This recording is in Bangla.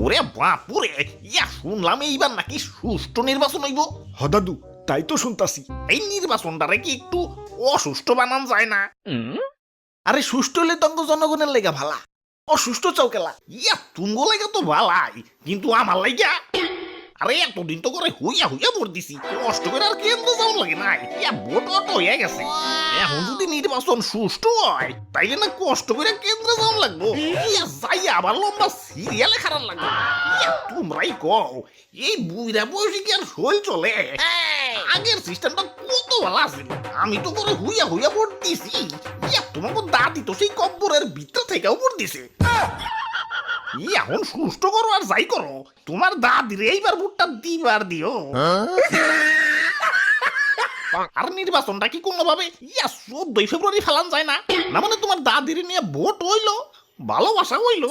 ওরে বাপুরে, ইয়া শুনলাম এইবার নাকি সুষ্ঠু নির্বাচন হইব। হ দাদু, তাই তো শুনতাছি। এই নির্বাচনটারে কি একটু অসুষ্ঠু বানান যায় না? আরে সুষ্ঠু হলে তঙ্গ জনগণের লেগা ভালা, অসুষ্ঠু চৌকেলা। ইয়া তুঙ্গ লেগা তো ভালাই, কিন্তু আমার লাইগা আরে এতদিন তো করে হুইয়া হুইয়া ভোট দিছি, কষ্ট করে আর কেন্দ্র যাওয়ার লাগে নাই। ইয়া ভোট অত হয়ে গেছে, এখন যদি নির্বাচন সুষ্ঠু হয় তাইলে না কষ্ট করে কেন্দ্রে যাওয়ার লাগবো। ইয়া যাই আবার লম্বা সিরিয়ালে খারাপ লাগবে। ইয়া তোমরাই কও, এই বুইরা বয়সী কি আর শৈল চলে? আগের সিস্টেমটা কত ভালো আছিল, আমি তো করে হুইয়া হুইয়া ভোট দিছি। ইয়া তোমাকে দাদি তো সেই কব্বরের ভিতর থেকেও ভোট দিছে। এখন সুস্থ করো আর যাই করো, তোমার দাদির এইবার ভোটটা দিবার দিও। আর নির্বাচনটা কি কোনোভাবে 14 ফেব্রুয়ারি ফেলান যায় না? না মানে তোমার দাদির নিয়ে ভোট হইলো, ভালোবাসা হইলো,